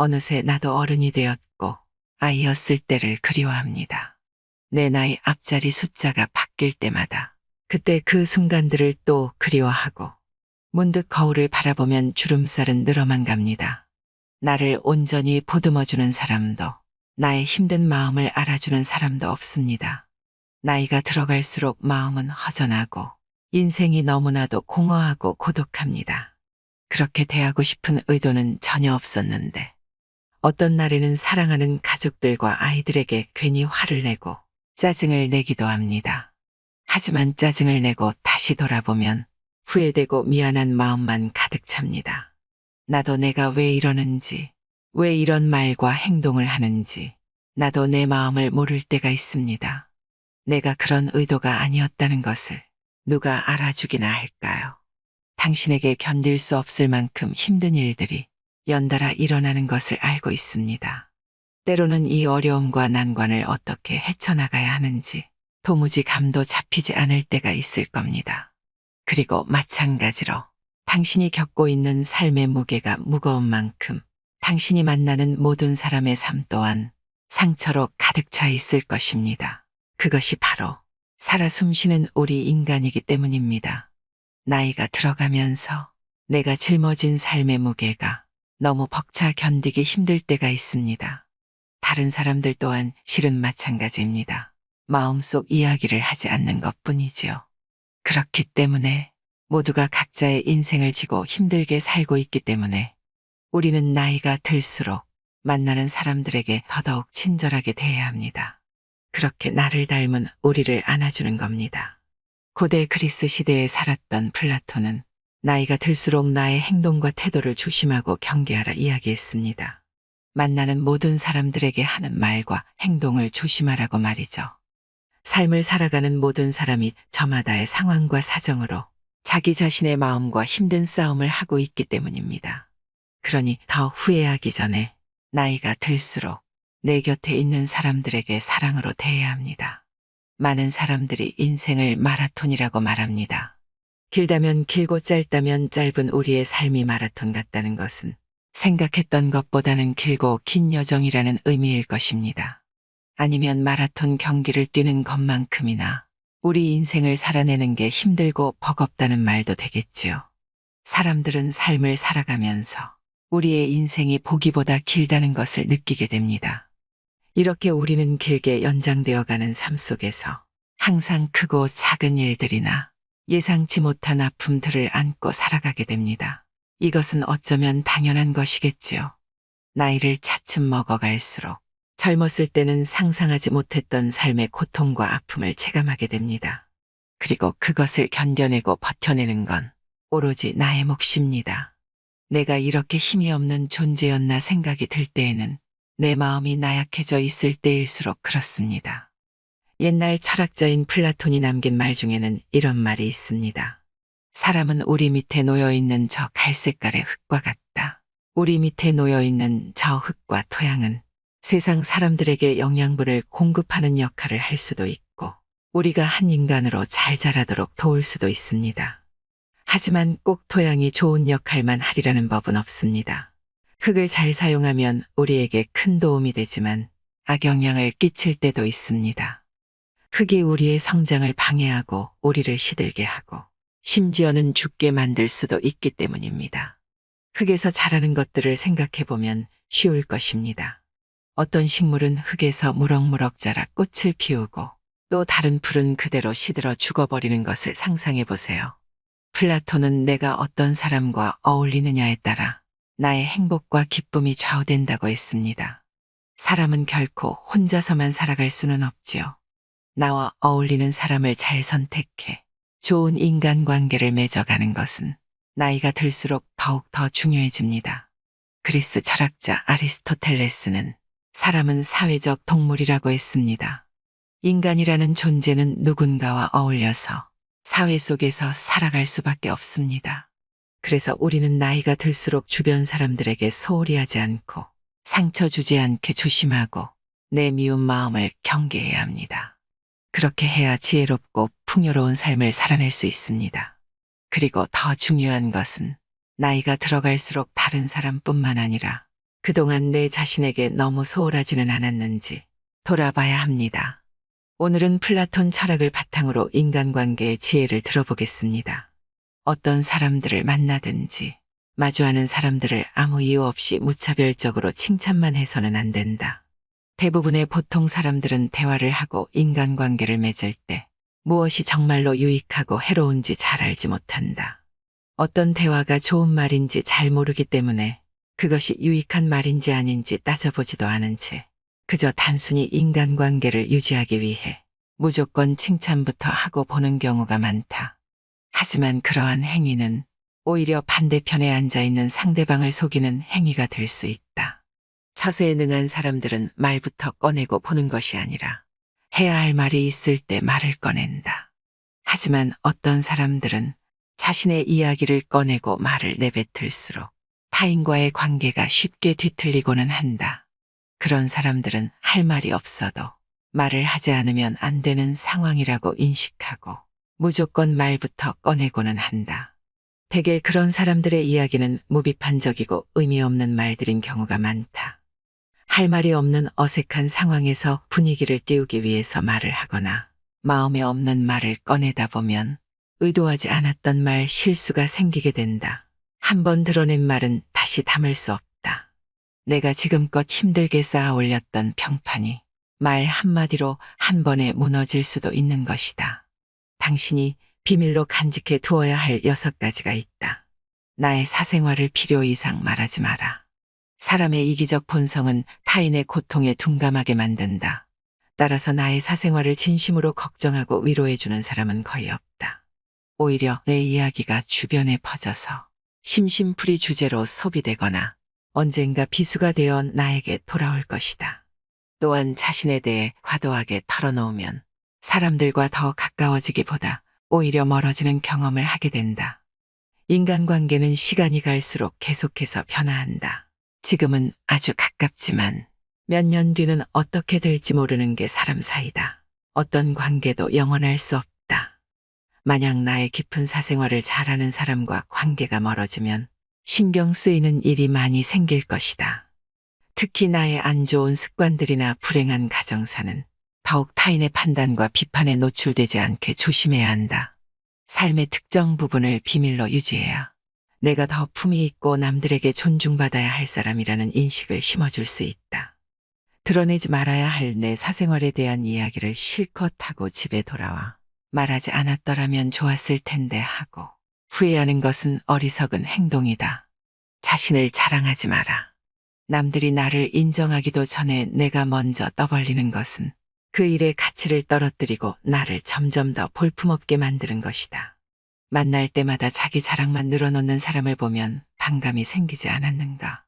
어느새 나도 어른이 되었고 아이였을 때를 그리워합니다. 내 나이 앞자리 숫자가 바뀔 때마다 그때 그 순간들을 또 그리워하고 문득 거울을 바라보면 주름살은 늘어만 갑니다. 나를 온전히 보듬어주는 사람도 나의 힘든 마음을 알아주는 사람도 없습니다. 나이가 들어갈수록 마음은 허전하고 인생이 너무나도 공허하고 고독합니다. 그렇게 대하고 싶은 의도는 전혀 없었는데 어떤 날에는 사랑하는 가족들과 아이들에게 괜히 화를 내고 짜증을 내기도 합니다. 하지만 짜증을 내고 다시 돌아보면 후회되고 미안한 마음만 가득 찹니다. 나도 내가 왜 이러는지, 왜 이런 말과 행동을 하는지, 나도 내 마음을 모를 때가 있습니다. 내가 그런 의도가 아니었다는 것을 누가 알아주기나 할까요? 당신에게 견딜 수 없을 만큼 힘든 일들이 연달아 일어나는 것을 알고 있습니다. 때로는 이 어려움과 난관을 어떻게 헤쳐나가야 하는지 도무지 감도 잡히지 않을 때가 있을 겁니다. 그리고 마찬가지로 당신이 겪고 있는 삶의 무게가 무거운 만큼 당신이 만나는 모든 사람의 삶 또한 상처로 가득 차 있을 것입니다. 그것이 바로 살아 숨쉬는 우리 인간이기 때문입니다. 나이가 들어가면서 내가 짊어진 삶의 무게가 너무 벅차 견디기 힘들 때가 있습니다. 다른 사람들 또한 실은 마찬가지입니다. 마음속 이야기를 하지 않는 것뿐이지요. 그렇기 때문에 모두가 각자의 인생을 지고 힘들게 살고 있기 때문에 우리는 나이가 들수록 만나는 사람들에게 더더욱 친절하게 대해야 합니다. 그렇게 나를 닮은 우리를 안아주는 겁니다. 고대 그리스 시대에 살았던 플라톤은 나이가 들수록 나의 행동과 태도를 조심하고 경계하라 이야기했습니다. 만나는 모든 사람들에게 하는 말과 행동을 조심하라고 말이죠. 삶을 살아가는 모든 사람이 저마다의 상황과 사정으로 자기 자신의 마음과 힘든 싸움을 하고 있기 때문입니다. 그러니 더 후회하기 전에 나이가 들수록 내 곁에 있는 사람들에게 사랑으로 대해야 합니다. 많은 사람들이 인생을 마라톤이라고 말합니다. 길다면 길고 짧다면 짧은 우리의 삶이 마라톤 같다는 것은 생각했던 것보다는 길고 긴 여정이라는 의미일 것입니다. 아니면 마라톤 경기를 뛰는 것만큼이나 우리 인생을 살아내는 게 힘들고 버겁다는 말도 되겠지요. 사람들은 삶을 살아가면서 우리의 인생이 보기보다 길다는 것을 느끼게 됩니다. 이렇게 우리는 길게 연장되어가는 삶 속에서 항상 크고 작은 일들이나 예상치 못한 아픔들을 안고 살아가게 됩니다. 이것은 어쩌면 당연한 것이겠지요. 나이를 차츰 먹어갈수록 젊었을 때는 상상하지 못했던 삶의 고통과 아픔을 체감하게 됩니다. 그리고 그것을 견뎌내고 버텨내는 건 오로지 나의 몫입니다. 내가 이렇게 힘이 없는 존재였나 생각이 들 때에는 내 마음이 나약해져 있을 때일수록 그렇습니다. 옛날 철학자인 플라톤이 남긴 말 중에는 이런 말이 있습니다. 사람은 우리 밑에 놓여있는 저 갈색깔의 흙과 같다. 우리 밑에 놓여있는 저 흙과 토양은 세상 사람들에게 영양분을 공급하는 역할을 할 수도 있고 우리가 한 인간으로 잘 자라도록 도울 수도 있습니다. 하지만 꼭 토양이 좋은 역할만 하리라는 법은 없습니다. 흙을 잘 사용하면 우리에게 큰 도움이 되지만 악영향을 끼칠 때도 있습니다. 흙이 우리의 성장을 방해하고 우리를 시들게 하고 심지어는 죽게 만들 수도 있기 때문입니다. 흙에서 자라는 것들을 생각해보면 쉬울 것입니다. 어떤 식물은 흙에서 무럭무럭 자라 꽃을 피우고 또 다른 풀은 그대로 시들어 죽어버리는 것을 상상해보세요. 플라톤은 내가 어떤 사람과 어울리느냐에 따라 나의 행복과 기쁨이 좌우된다고 했습니다. 사람은 결코 혼자서만 살아갈 수는 없지요. 나와 어울리는 사람을 잘 선택해 좋은 인간관계를 맺어가는 것은 나이가 들수록 더욱 더 중요해집니다. 그리스 철학자 아리스토텔레스는 사람은 사회적 동물이라고 했습니다. 인간이라는 존재는 누군가와 어울려서 사회 속에서 살아갈 수밖에 없습니다. 그래서 우리는 나이가 들수록 주변 사람들에게 소홀히 하지 않고 상처 주지 않게 조심하고 내 미운 마음을 경계해야 합니다. 그렇게 해야 지혜롭고 풍요로운 삶을 살아낼 수 있습니다. 그리고 더 중요한 것은 나이가 들어갈수록 다른 사람뿐만 아니라 그동안 내 자신에게 너무 소홀하지는 않았는지 돌아봐야 합니다. 오늘은 플라톤 철학을 바탕으로 인간관계의 지혜를 들어보겠습니다. 어떤 사람들을 만나든지 마주하는 사람들을 아무 이유 없이 무차별적으로 칭찬만 해서는 안 된다. 대부분의 보통 사람들은 대화를 하고 인간관계를 맺을 때 무엇이 정말로 유익하고 해로운지 잘 알지 못한다. 어떤 대화가 좋은 말인지 잘 모르기 때문에 그것이 유익한 말인지 아닌지 따져보지도 않은 채 그저 단순히 인간관계를 유지하기 위해 무조건 칭찬부터 하고 보는 경우가 많다. 하지만 그러한 행위는 오히려 반대편에 앉아있는 상대방을 속이는 행위가 될 수 있다. 처세에 능한 사람들은 말부터 꺼내고 보는 것이 아니라 해야 할 말이 있을 때 말을 꺼낸다. 하지만 어떤 사람들은 자신의 이야기를 꺼내고 말을 내뱉을수록 타인과의 관계가 쉽게 뒤틀리고는 한다. 그런 사람들은 할 말이 없어도 말을 하지 않으면 안 되는 상황이라고 인식하고 무조건 말부터 꺼내고는 한다. 대개 그런 사람들의 이야기는 무비판적이고 의미 없는 말들인 경우가 많다. 할 말이 없는 어색한 상황에서 분위기를 띄우기 위해서 말을 하거나 마음에 없는 말을 꺼내다 보면 의도하지 않았던 말 실수가 생기게 된다. 한번 드러낸 말은 다시 담을 수 없다. 내가 지금껏 힘들게 쌓아 올렸던 평판이 말 한마디로 한 번에 무너질 수도 있는 것이다. 당신이 비밀로 간직해 두어야 할 6가지가 있다. 나의 사생활을 필요 이상 말하지 마라. 사람의 이기적 본성은 타인의 고통에 둔감하게 만든다. 따라서 나의 사생활을 진심으로 걱정하고 위로해주는 사람은 거의 없다. 오히려 내 이야기가 주변에 퍼져서 심심풀이 주제로 소비되거나 언젠가 비수가 되어 나에게 돌아올 것이다. 또한 자신에 대해 과도하게 털어놓으면 사람들과 더 가까워지기보다 오히려 멀어지는 경험을 하게 된다. 인간관계는 시간이 갈수록 계속해서 변화한다. 지금은 아주 가깝지만 몇 년 뒤는 어떻게 될지 모르는 게 사람 사이다. 어떤 관계도 영원할 수 없다. 만약 나의 깊은 사생활을 잘 아는 사람과 관계가 멀어지면 신경 쓰이는 일이 많이 생길 것이다. 특히 나의 안 좋은 습관들이나 불행한 가정사는 더욱 타인의 판단과 비판에 노출되지 않게 조심해야 한다. 삶의 특정 부분을 비밀로 유지해야 내가 더 품위 있고 남들에게 존중받아야 할 사람이라는 인식을 심어줄 수 있다. 드러내지 말아야 할 내 사생활에 대한 이야기를 실컷 하고 집에 돌아와 말하지 않았더라면 좋았을 텐데 하고 후회하는 것은 어리석은 행동이다. 자신을 자랑하지 마라. 남들이 나를 인정하기도 전에 내가 먼저 떠벌리는 것은 그 일의 가치를 떨어뜨리고 나를 점점 더 볼품없게 만드는 것이다. 만날 때마다 자기 자랑만 늘어놓는 사람을 보면 반감이 생기지 않았는가.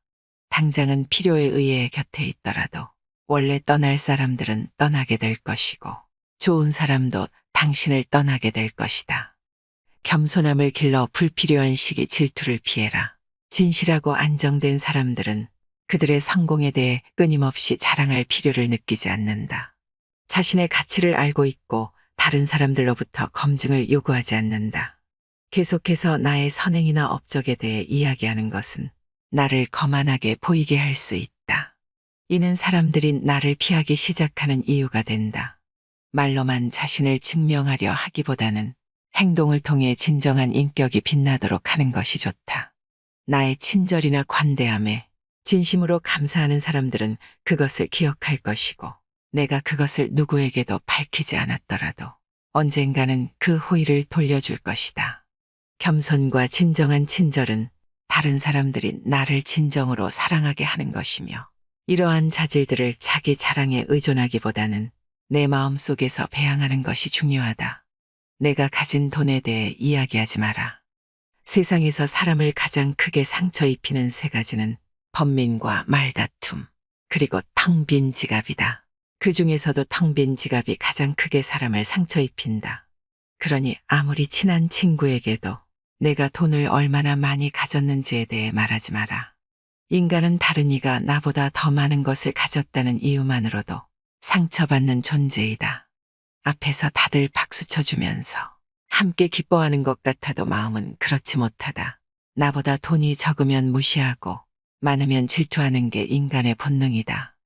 당장은 필요에 의해 곁에 있더라도 원래 떠날 사람들은 떠나게 될 것이고 좋은 사람도 당신을 떠나게 될 것이다. 겸손함을 길러 불필요한 시기 질투를 피해라. 진실하고 안정된 사람들은 그들의 성공에 대해 끊임없이 자랑할 필요를 느끼지 않는다. 자신의 가치를 알고 있고 다른 사람들로부터 검증을 요구하지 않는다. 계속해서 나의 선행이나 업적에 대해 이야기하는 것은 나를 거만하게 보이게 할 수 있다. 이는 사람들이 나를 피하기 시작하는 이유가 된다. 말로만 자신을 증명하려 하기보다는 행동을 통해 진정한 인격이 빛나도록 하는 것이 좋다. 나의 친절이나 관대함에 진심으로 감사하는 사람들은 그것을 기억할 것이고 내가 그것을 누구에게도 밝히지 않았더라도 언젠가는 그 호의를 돌려줄 것이다. 겸손과 진정한 친절은 다른 사람들이 나를 진정으로 사랑하게 하는 것이며 이러한 자질들을 자기 자랑에 의존하기보다는 내 마음속에서 배양하는 것이 중요하다. 내가 가진 돈에 대해 이야기하지 마라. 세상에서 사람을 가장 크게 상처 입히는 3가지는 번민과 말다툼, 그리고 텅 빈 지갑이다. 그 중에서도 텅 빈 지갑이 가장 크게 사람을 상처 입힌다. 그러니 아무리 친한 친구에게도 내가 돈을 얼마나 많이 가졌는지에 대해 말하지 마라. 인간은 다른 이가 나보다 더 많은 것을 가졌다는 이유만으로도 상처받는 존재이다. 앞에서 다들 박수 쳐주면서 함께 기뻐하는 것 같아도 마음은 그렇지 못하다. 나보다 돈이 적으면 무시하고 많으면 질투하는 게 인간의 본능이다.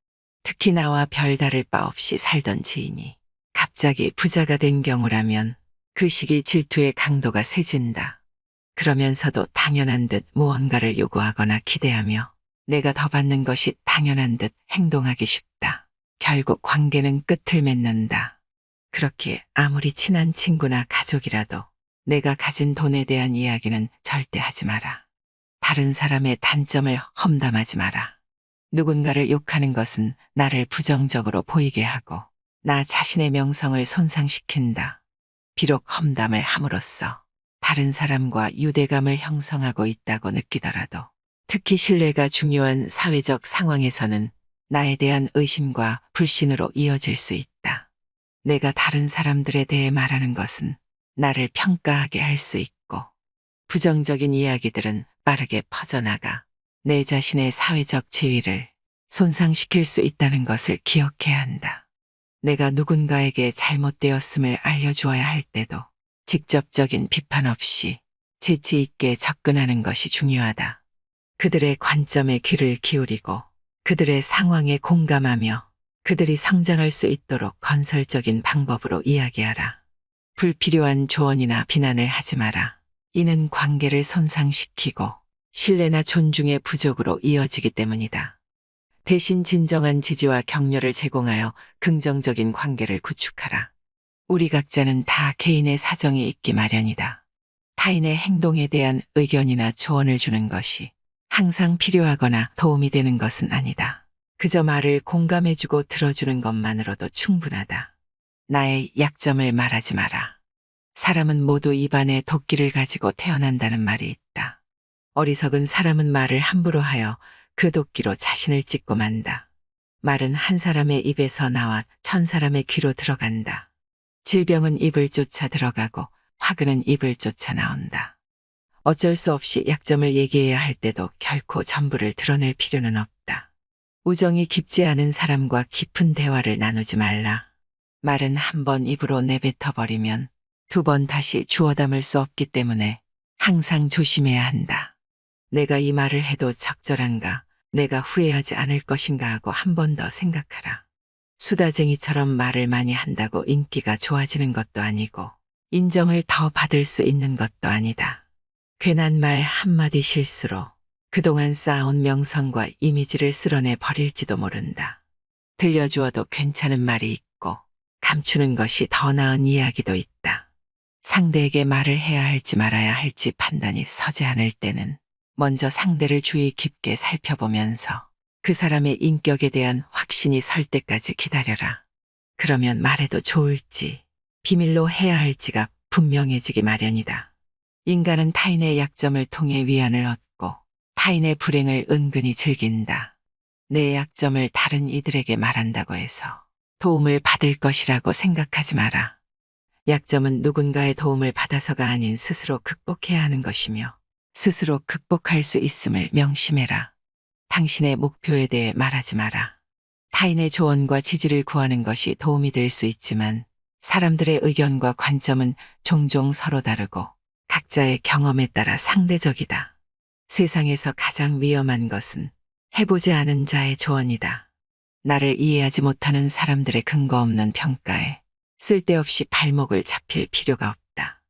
특히 나와 별다를 바 없이 살던 지인이 갑자기 부자가 된 경우라면 그 시기 질투의 강도가 세진다. 그러면서도 당연한 듯 무언가를 요구하거나 기대하며 내가 더 받는 것이 당연한 듯 행동하기 쉽다. 결국 관계는 끝을 맺는다. 그렇기에 아무리 친한 친구나 가족이라도 내가 가진 돈에 대한 이야기는 절대 하지 마라. 다른 사람의 단점을 험담하지 마라. 누군가를 욕하는 것은 나를 부정적으로 보이게 하고 나 자신의 명성을 손상시킨다. 비록 험담을 함으로써 다른 사람과 유대감을 형성하고 있다고 느끼더라도 특히 신뢰가 중요한 사회적 상황에서는 나에 대한 의심과 불신으로 이어질 수 있다. 내가 다른 사람들에 대해 말하는 것은 나를 평가하게 할 수 있고 부정적인 이야기들은 빠르게 퍼져나가 내 자신의 사회적 지위를 손상시킬 수 있다는 것을 기억해야 한다. 내가 누군가에게 잘못되었음을 알려주어야 할 때도 직접적인 비판 없이 재치 있게 접근하는 것이 중요하다. 그들의 관점에 귀를 기울이고 그들의 상황에 공감하며 그들이 성장할 수 있도록 건설적인 방법으로 이야기하라. 불필요한 조언이나 비난을 하지 마라. 이는 관계를 손상시키고 신뢰나 존중의 부족으로 이어지기 때문이다. 대신 진정한 지지와 격려를 제공하여 긍정적인 관계를 구축하라. 우리 각자는 다 개인의 사정이 있기 마련이다. 타인의 행동에 대한 의견이나 조언을 주는 것이 항상 필요하거나 도움이 되는 것은 아니다. 그저 말을 공감해주고 들어주는 것만으로도 충분하다. 나의 약점을 말하지 마라. 사람은 모두 입안에 도끼를 가지고 태어난다는 말이 있다. 어리석은 사람은 말을 함부로 하여 그 도끼로 자신을 찢고 만다. 말은 한 사람의 입에서 나와 1000사람의 귀로 들어간다. 질병은 입을 쫓아 들어가고 화근은 입을 쫓아 나온다. 어쩔 수 없이 약점을 얘기해야 할 때도 결코 전부를 드러낼 필요는 없다. 우정이 깊지 않은 사람과 깊은 대화를 나누지 말라. 말은 한 번 입으로 내뱉어버리면 2번 다시 주워 담을 수 없기 때문에 항상 조심해야 한다. 내가 이 말을 해도 적절한가, 내가 후회하지 않을 것인가 하고 한 번 더 생각하라. 수다쟁이처럼 말을 많이 한다고 인기가 좋아지는 것도 아니고 인정을 더 받을 수 있는 것도 아니다. 괜한 말 한마디 실수로 그동안 쌓아온 명성과 이미지를 쓸어내 버릴지도 모른다. 들려주어도 괜찮은 말이 있고 감추는 것이 더 나은 이야기도 있다. 상대에게 말을 해야 할지 말아야 할지 판단이 서지 않을 때는 먼저 상대를 주의 깊게 살펴보면서 그 사람의 인격에 대한 확신이 설 때까지 기다려라. 그러면 말해도 좋을지 비밀로 해야 할지가 분명해지기 마련이다. 인간은 타인의 약점을 통해 위안을 얻고 타인의 불행을 은근히 즐긴다. 내 약점을 다른 이들에게 말한다고 해서 도움을 받을 것이라고 생각하지 마라. 약점은 누군가의 도움을 받아서가 아닌 스스로 극복해야 하는 것이며 스스로 극복할 수 있음을 명심해라. 당신의 목표에 대해 말하지 마라. 타인의 조언과 지지를 구하는 것이 도움이 될 수 있지만 사람들의 의견과 관점은 종종 서로 다르고 각자의 경험에 따라 상대적이다. 세상에서 가장 위험한 것은 해보지 않은 자의 조언이다. 나를 이해하지 못하는 사람들의 근거 없는 평가에 쓸데없이 발목을 잡힐 필요가 없다.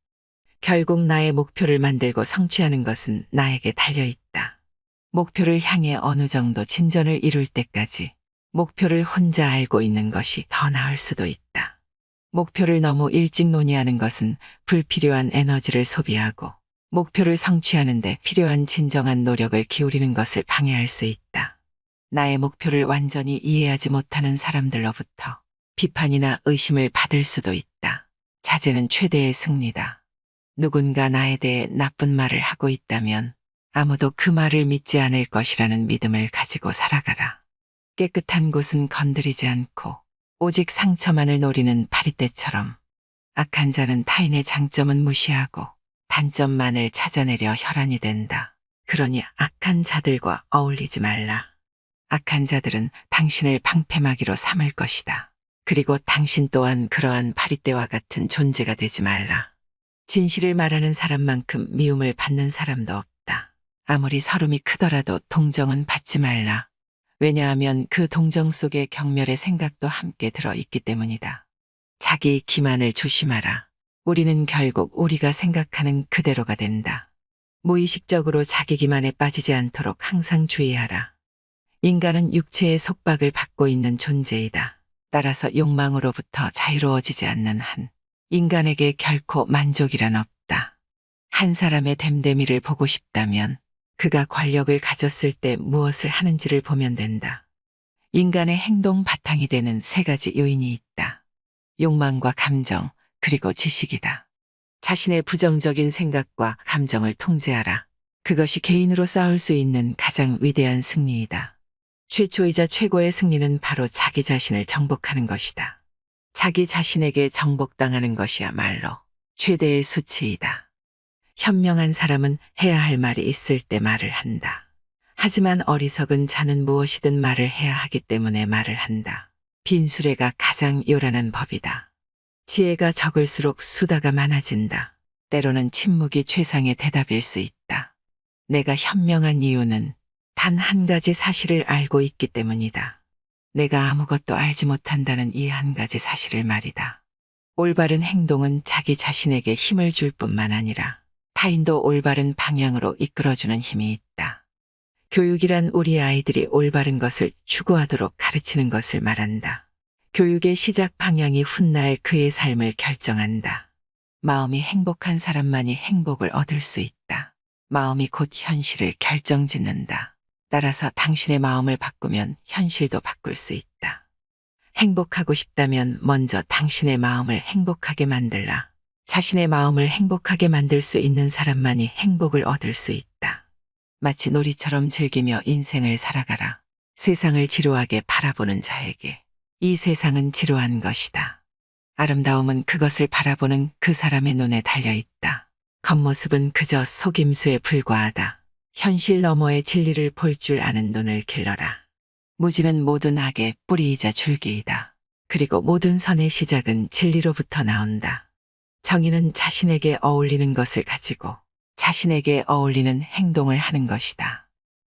결국 나의 목표를 만들고 성취하는 것은 나에게 달려있다. 목표를 향해 어느 정도 진전을 이룰 때까지 목표를 혼자 알고 있는 것이 더 나을 수도 있다. 목표를 너무 일찍 논의하는 것은 불필요한 에너지를 소비하고 목표를 성취하는 데 필요한 진정한 노력을 기울이는 것을 방해할 수 있다. 나의 목표를 완전히 이해하지 못하는 사람들로부터 비판이나 의심을 받을 수도 있다. 자제는 최대의 승리다. 누군가 나에 대해 나쁜 말을 하고 있다면 아무도 그 말을 믿지 않을 것이라는 믿음을 가지고 살아가라. 깨끗한 곳은 건드리지 않고 오직 상처만을 노리는 파리떼처럼 악한 자는 타인의 장점은 무시하고 단점만을 찾아내려 혈안이 된다. 그러니 악한 자들과 어울리지 말라. 악한 자들은 당신을 방패막이로 삼을 것이다. 그리고 당신 또한 그러한 파리떼와 같은 존재가 되지 말라. 진실을 말하는 사람만큼 미움을 받는 사람도 없다. 아무리 서름이 크더라도 동정은 받지 말라. 왜냐하면 그 동정 속에 경멸의 생각도 함께 들어있기 때문이다. 자기 기만을 조심하라. 우리는 결국 우리가 생각하는 그대로가 된다. 무의식적으로 자기 기만에 빠지지 않도록 항상 주의하라. 인간은 육체의 속박을 받고 있는 존재이다. 따라서 욕망으로부터 자유로워지지 않는 한 인간에게 결코 만족이란 없다. 한 사람의 됨됨이를 보고 싶다면 그가 권력을 가졌을 때 무엇을 하는지를 보면 된다. 인간의 행동 바탕이 되는 세 가지 요인이 있다. 욕망과 감정, 그리고 지식이다. 자신의 부정적인 생각과 감정을 통제하라. 그것이 개인으로 쌓을 수 있는 가장 위대한 승리이다. 최초이자 최고의 승리는 바로 자기 자신을 정복하는 것이다. 자기 자신에게 정복당하는 것이야말로 최대의 수치이다. 현명한 사람은 해야 할 말이 있을 때 말을 한다. 하지만 어리석은 자는 무엇이든 말을 해야 하기 때문에 말을 한다. 빈수레가 가장 요란한 법이다. 지혜가 적을수록 수다가 많아진다. 때로는 침묵이 최상의 대답일 수 있다. 내가 현명한 이유는 단 한 가지 사실을 알고 있기 때문이다. 내가 아무것도 알지 못한다는 이 한 가지 사실을 말이다. 올바른 행동은 자기 자신에게 힘을 줄 뿐만 아니라 타인도 올바른 방향으로 이끌어주는 힘이 있다. 교육이란 우리 아이들이 올바른 것을 추구하도록 가르치는 것을 말한다. 교육의 시작 방향이 훗날 그의 삶을 결정한다. 마음이 행복한 사람만이 행복을 얻을 수 있다. 마음이 곧 현실을 결정짓는다. 따라서 당신의 마음을 바꾸면 현실도 바꿀 수 있다. 행복하고 싶다면 먼저 당신의 마음을 행복하게 만들라. 자신의 마음을 행복하게 만들 수 있는 사람만이 행복을 얻을 수 있다. 마치 놀이처럼 즐기며 인생을 살아가라. 세상을 지루하게 바라보는 자에게 이 세상은 지루한 것이다. 아름다움은 그것을 바라보는 그 사람의 눈에 달려있다. 겉모습은 그저 속임수에 불과하다. 현실 너머의 진리를 볼 줄 아는 눈을 길러라. 무지는 모든 악의 뿌리이자 줄기이다. 그리고 모든 선의 시작은 진리로부터 나온다. 정의는 자신에게 어울리는 것을 가지고 자신에게 어울리는 행동을 하는 것이다.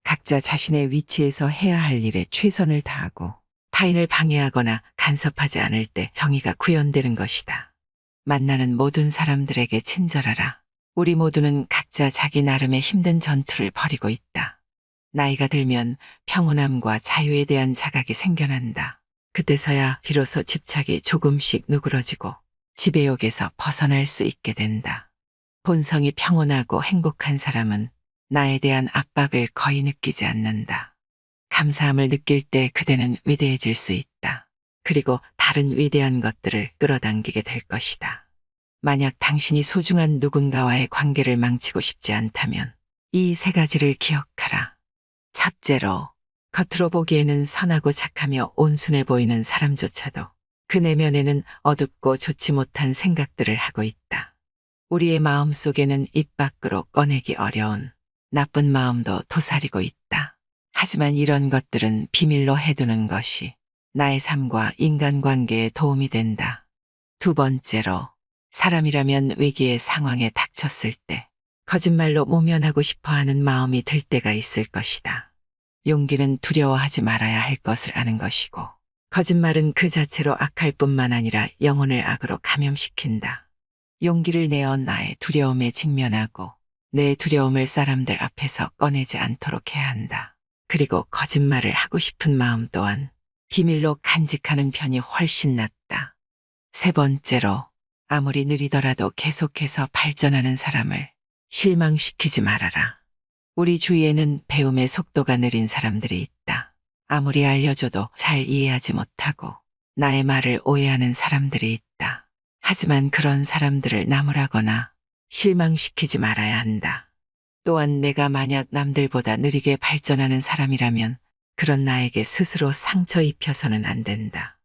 각자 자신의 위치에서 해야 할 일에 최선을 다하고 타인을 방해하거나 간섭하지 않을 때 정의가 구현되는 것이다. 만나는 모든 사람들에게 친절하라. 우리 모두는 각자 자기 나름의 힘든 전투를 벌이고 있다. 나이가 들면 평온함과 자유에 대한 자각이 생겨난다. 그때서야 비로소 집착이 조금씩 누그러지고 지배욕에서 벗어날 수 있게 된다. 본성이 평온하고 행복한 사람은 나에 대한 압박을 거의 느끼지 않는다. 감사함을 느낄 때 그대는 위대해질 수 있다. 그리고 다른 위대한 것들을 끌어당기게 될 것이다. 만약 당신이 소중한 누군가와의 관계를 망치고 싶지 않다면 이 세 가지를 기억하라. 첫째로, 겉으로 보기에는 선하고 착하며 온순해 보이는 사람조차도 그 내면에는 어둡고 좋지 못한 생각들을 하고 있다. 우리의 마음 속에는 입 밖으로 꺼내기 어려운 나쁜 마음도 도사리고 있다. 하지만 이런 것들은 비밀로 해두는 것이 나의 삶과 인간관계에 도움이 된다. 두 번째로, 사람이라면 위기의 상황에 닥쳤을 때 거짓말로 모면하고 싶어하는 마음이 들 때가 있을 것이다. 용기는 두려워하지 말아야 할 것을 아는 것이고 거짓말은 그 자체로 악할 뿐만 아니라 영혼을 악으로 감염시킨다. 용기를 내어 나의 두려움에 직면하고 내 두려움을 사람들 앞에서 꺼내지 않도록 해야 한다. 그리고 거짓말을 하고 싶은 마음 또한 비밀로 간직하는 편이 훨씬 낫다. 세 번째로, 아무리 느리더라도 계속해서 발전하는 사람을 실망시키지 말아라. 우리 주위에는 배움의 속도가 느린 사람들이 있다. 아무리 알려줘도 잘 이해하지 못하고 나의 말을 오해하는 사람들이 있다. 하지만 그런 사람들을 나무라거나 실망시키지 말아야 한다. 또한 내가 만약 남들보다 느리게 발전하는 사람이라면 그런 나에게 스스로 상처 입혀서는 안 된다.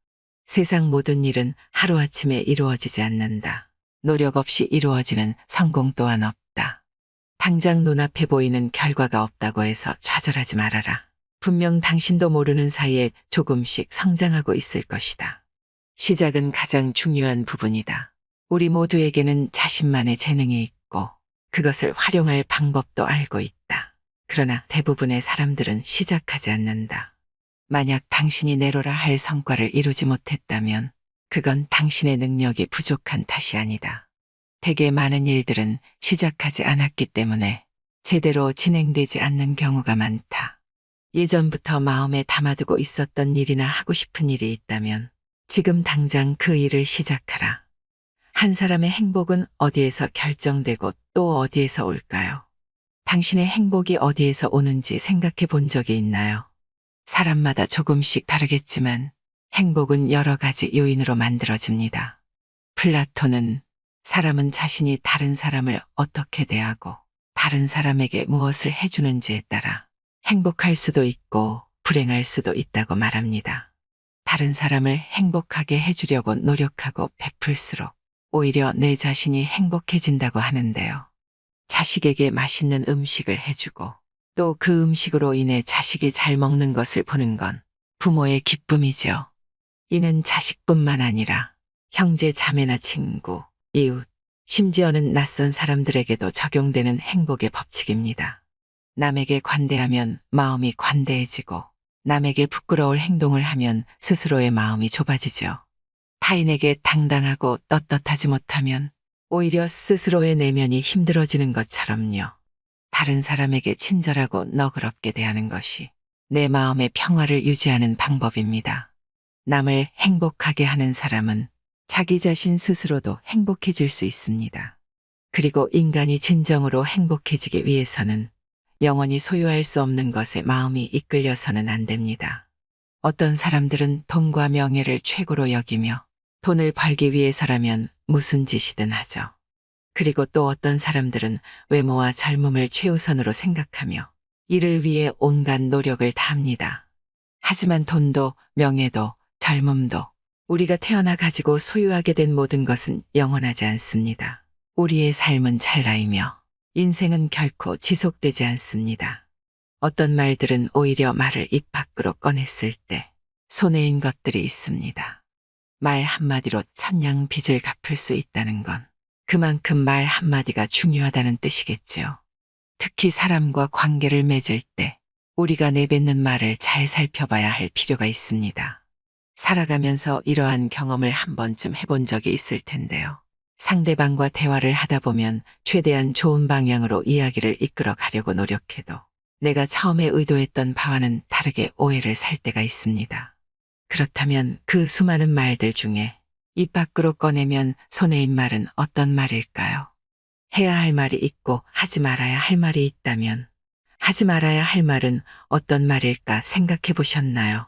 세상 모든 일은 하루아침에 이루어지지 않는다. 노력 없이 이루어지는 성공 또한 없다. 당장 눈앞에 보이는 결과가 없다고 해서 좌절하지 말아라. 분명 당신도 모르는 사이에 조금씩 성장하고 있을 것이다. 시작은 가장 중요한 부분이다. 우리 모두에게는 자신만의 재능이 있고 그것을 활용할 방법도 알고 있다. 그러나 대부분의 사람들은 시작하지 않는다. 만약 당신이 내로라 할 성과를 이루지 못했다면 그건 당신의 능력이 부족한 탓이 아니다. 대개 많은 일들은 시작하지 않았기 때문에 제대로 진행되지 않는 경우가 많다. 예전부터 마음에 담아두고 있었던 일이나 하고 싶은 일이 있다면 지금 당장 그 일을 시작하라. 한 사람의 행복은 어디에서 결정되고 또 어디에서 올까요? 당신의 행복이 어디에서 오는지 생각해 본 적이 있나요? 사람마다 조금씩 다르겠지만 행복은 여러 가지 요인으로 만들어집니다. 플라톤은 사람은 자신이 다른 사람을 어떻게 대하고 다른 사람에게 무엇을 해주는지에 따라 행복할 수도 있고 불행할 수도 있다고 말합니다. 다른 사람을 행복하게 해주려고 노력하고 베풀수록 오히려 내 자신이 행복해진다고 하는데요. 자식에게 맛있는 음식을 해주고 또 그 음식으로 인해 자식이 잘 먹는 것을 보는 건 부모의 기쁨이죠. 이는 자식뿐만 아니라 형제, 자매나 친구, 이웃, 심지어는 낯선 사람들에게도 적용되는 행복의 법칙입니다. 남에게 관대하면 마음이 관대해지고 남에게 부끄러울 행동을 하면 스스로의 마음이 좁아지죠. 타인에게 당당하고 떳떳하지 못하면 오히려 스스로의 내면이 힘들어지는 것처럼요. 다른 사람에게 친절하고 너그럽게 대하는 것이 내 마음의 평화를 유지하는 방법입니다. 남을 행복하게 하는 사람은 자기 자신 스스로도 행복해질 수 있습니다. 그리고 인간이 진정으로 행복해지기 위해서는 영원히 소유할 수 없는 것에 마음이 이끌려서는 안 됩니다. 어떤 사람들은 돈과 명예를 최고로 여기며 돈을 벌기 위해서라면 무슨 짓이든 하죠. 그리고 또 어떤 사람들은 외모와 젊음을 최우선으로 생각하며 이를 위해 온갖 노력을 다합니다. 하지만 돈도 명예도 젊음도 우리가 태어나 가지고 소유하게 된 모든 것은 영원하지 않습니다. 우리의 삶은 찰나이며 인생은 결코 지속되지 않습니다. 어떤 말들은 오히려 말을 입 밖으로 꺼냈을 때 손해인 것들이 있습니다. 말 한마디로 천냥 빚을 갚을 수 있다는 건 그만큼 말 한마디가 중요하다는 뜻이겠지요. 특히 사람과 관계를 맺을 때 우리가 내뱉는 말을 잘 살펴봐야 할 필요가 있습니다. 살아가면서 이러한 경험을 한 번쯤 해본 적이 있을 텐데요. 상대방과 대화를 하다 보면 최대한 좋은 방향으로 이야기를 이끌어 가려고 노력해도 내가 처음에 의도했던 바와는 다르게 오해를 살 때가 있습니다. 그렇다면 그 수많은 말들 중에 입 밖으로 꺼내면 손해인 말은 어떤 말일까요? 해야 할 말이 있고 하지 말아야 할 말이 있다면 하지 말아야 할 말은 어떤 말일까 생각해 보셨나요?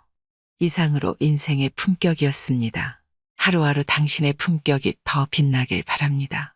이상으로 인생의 품격이었습니다. 하루하루 당신의 품격이 더 빛나길 바랍니다.